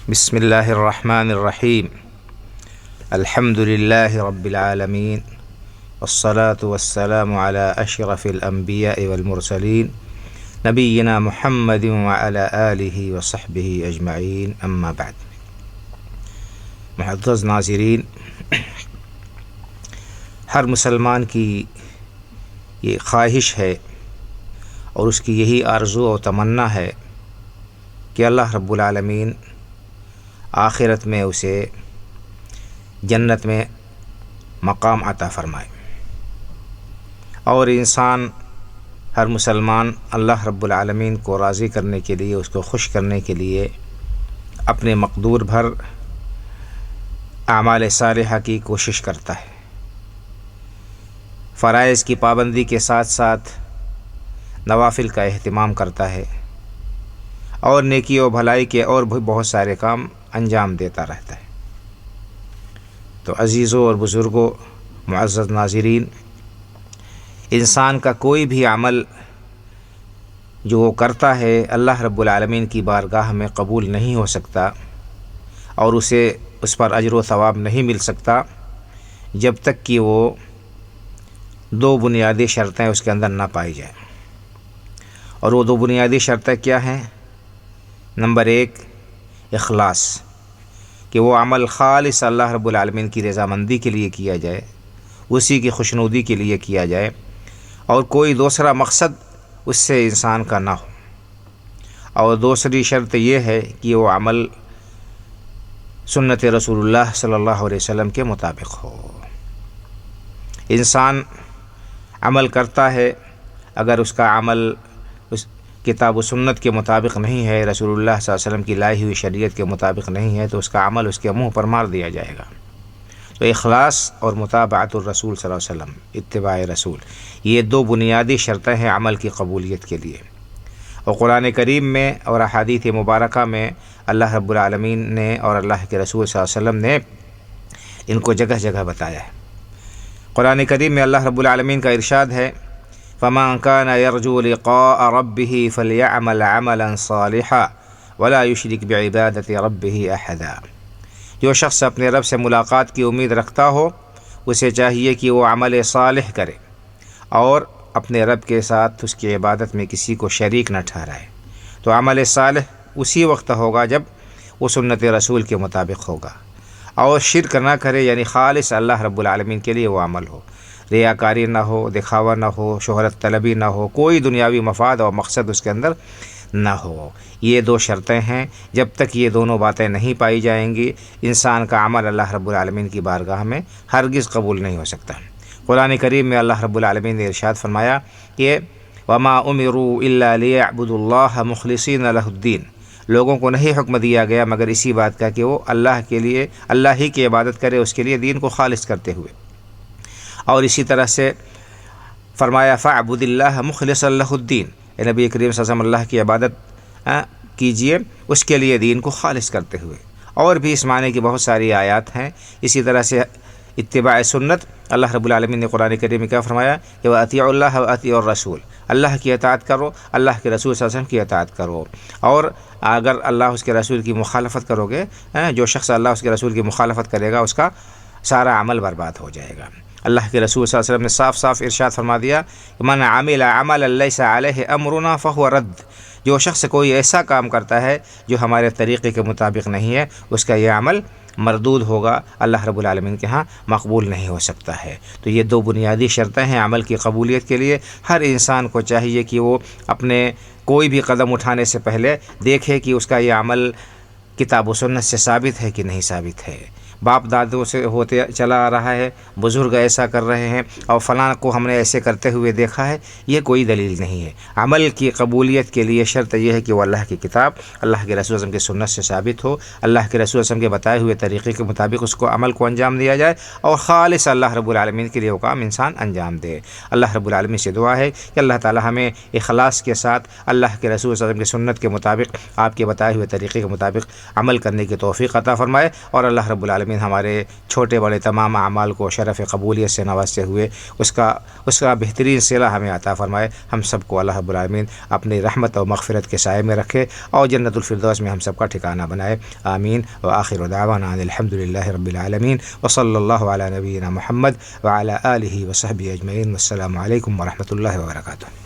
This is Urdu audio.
بسم اللہ الرحمن الرحیم الحمد للہ رب العالمین والصلاة والسلام علی اشرف الانبیاء والمرسلین نبینا محمد وعلی آلہ وصحبہ اجمعین اما بعد۔ معزز ناظرین، ہر مسلمان کی یہ خواہش ہے اور اس کی یہی آرزو و تمنا ہے کہ اللہ رب العالمین آخرت میں اسے جنت میں مقام عطا فرمائے، اور انسان ہر مسلمان اللہ رب العالمین کو راضی کرنے کے لیے، اس کو خوش کرنے کے لیے اپنے مقدور بھر اعمال صالحہ کی کوشش کرتا ہے، فرائض کی پابندی کے ساتھ ساتھ نوافل کا اہتمام کرتا ہے، اور نیکی و بھلائی کے اور بھی بہت سارے کام انجام دیتا رہتا ہے۔ تو عزیزوں اور بزرگوں، معزز ناظرین، انسان کا کوئی بھی عمل جو وہ کرتا ہے اللہ رب العالمین کی بارگاہ میں قبول نہیں ہو سکتا، اور اسے اس پر اجر و ثواب نہیں مل سکتا جب تک کہ وہ دو بنیادی شرطیں اس کے اندر نہ پائی جائیں۔ اور وہ دو بنیادی شرطیں کیا ہیں؟ نمبر 1، اخلاص، کہ وہ عمل خالص اللہ رب العالمین کی رضامندی کے لیے کیا جائے، اسی کی خوشنودی کے لیے کیا جائے، اور کوئی دوسرا مقصد اس سے انسان کا نہ ہو۔ اور دوسری شرط یہ ہے کہ وہ عمل سنت رسول اللہ صلی اللہ علیہ وسلم کے مطابق ہو۔ انسان عمل کرتا ہے، اگر اس کا عمل اس کتاب و سنت کے مطابق نہیں ہے، رسول اللہ صلی اللہ علیہ وسلم کی لائی ہوئی شریعت کے مطابق نہیں ہے، تو اس کا عمل اس کے منہ پر مار دیا جائے گا۔ تو اخلاص اور متابعت الرسول صلی اللہ علیہ وسلم، اتباع رسول، یہ دو بنیادی شرطیں ہیں عمل کی قبولیت کے لیے۔ اور قرآن کریم میں اور احادیث مبارکہ میں اللہ رب العالمین نے اور اللہ کے رسول صلی اللہ علیہ وسلم نے ان کو جگہ جگہ بتایا ہے۔ قرآن کریم میں اللہ رب العالمین کا ارشاد ہے، فَمَنْ كَانَ يَرْجُو لِقَاءَ رَبِّهِ فَلْيَعْمَلْ عَمَلًا صَالِحًا وَلَا يُشْرِكْ بِعِبَادَةِ رَبِّهِ أَحَدًا۔ جو شخص اپنے رب سے ملاقات کی امید رکھتا ہو، اسے چاہیے کہ وہ عمل صالح کرے اور اپنے رب کے ساتھ اس کی عبادت میں کسی کو شریک نہ ٹھہرائے۔ تو عمل صالح اسی وقت ہوگا جب وہ سنت رسول کے مطابق ہوگا، اور شرک نہ کرے، یعنی خالص اللہ رب العالمین کے لیے وہ عمل ہو، ریاکاری نہ ہو، دکھاوا نہ ہو، شہرت طلبی نہ ہو، کوئی دنیاوی مفاد اور مقصد اس کے اندر نہ ہو۔ یہ دو شرطیں ہیں، جب تک یہ دونوں باتیں نہیں پائی جائیں گی، انسان کا عمل اللہ رب العالمین کی بارگاہ میں ہرگز قبول نہیں ہو سکتا۔ قرآن کریم میں اللہ رب العالمین نے ارشاد فرمایا کہ وَمَا أُمِرُوا إِلَّا لِيَعْبُدُوا اللَّهَ مُخْلِصِينَ لَهُ الدِّينَ۔ لوگوں کو نہیں حکم دیا گیا مگر اسی بات کا کہ وہ اللہ کے لیے، اللہ ہی کی عبادت کرے، اس کے لیے دین کو خالص کرتے ہوئے۔ اور اسی طرح سے فرمایا فَاعْبُدِ اللَّهَ مُخْلِصًا لَهُ الدِّينَ، اے نبی کریم صلی اللہ علیہ وسلم، اللہ کی عبادت کیجئے اس کے لیے دین کو خالص کرتے ہوئے۔ اور بھی اس معنی کی بہت ساری آیات ہیں۔ اسی طرح سے اتباع سنت، اللہ رب العالمین نے قرآن کریم میں کیا فرمایا کہ وَأَطِيعُوا اللَّهَ وَأَطِيعُوا الرَّسُولَ، اللہ کی اطاعت کرو، اللہ کے رسول صلی اللہ علیہ وسلم کی اطاعت کرو۔ اور اگر اللہ اس کے رسول کی مخالفت کرو گے، جو شخص اللہ اس کے رسول کی مخالفت کرے گا، اس کا سارا عمل برباد ہو جائے گا۔ اللہ کے رسول صلی اللہ علیہ وسلم نے صاف صاف ارشاد فرما دیا کہ من عمل عملا لیس علیہ امرنا فہو رد۔ جو شخص کوئی ایسا کام کرتا ہے جو ہمارے طریقے کے مطابق نہیں ہے، اس کا یہ عمل مردود ہوگا، اللہ رب العالمین کے ہاں مقبول نہیں ہو سکتا ہے۔ تو یہ دو بنیادی شرطیں ہیں عمل کی قبولیت کے لیے۔ ہر انسان کو چاہیے کہ وہ اپنے کوئی بھی قدم اٹھانے سے پہلے دیکھے کہ اس کا یہ عمل کتاب و سنت سے ثابت ہے کہ نہیں ثابت ہے۔ باپ دادوں سے ہوتے چلا آ رہا ہے، بزرگ ایسا کر رہے ہیں اور فلاں کو ہم نے ایسے کرتے ہوئے دیکھا ہے، یہ کوئی دلیل نہیں ہے۔ عمل کی قبولیت کے لیے شرط یہ ہے کہ وہ اللہ کی کتاب، اللہ کے رسول صلی اللہ علیہ وسلم کی سنت سے ثابت ہو، اللہ کے رسول صلی اللہ علیہ وسلم کے بتائے ہوئے طریقے کے مطابق اس کو عمل کو انجام دیا جائے، اور خالص اللہ رب العالمین کے لیے وہ کام انسان انجام دے۔ اللہ رب العالمین سے دعا ہے کہ اللہ تعالی ہمیں اخلاص کے ساتھ اللہ کے رسول صلی اللہ علیہ وسلم کی سنت کے مطابق، آپ کے بتائے ہوئے طریقے کے مطابق عمل کرنے کی توفیق عطا فرمائے، اور اللہ رب العالمین العالمین ہمارے چھوٹے بڑے تمام اعمال کو شرف قبولیت سے نوازتے ہوئے اس کا بہترین صلہ ہمیں عطا فرمائے. ہم سب کو اللہ رب العالمین اپنی رحمت اور مغفرت کے سائے میں رکھے اور جنت الفردوس میں ہم سب کا ٹھکانہ بنائے. آمین. وآخر دعوانا ان الحمد للہ رب العالمین وصلی اللہ علی نبینا محمد وعلی آلہ وصحبہ اجمعین. والسلام علیکم ورحمۃ اللہ وبرکاتہ.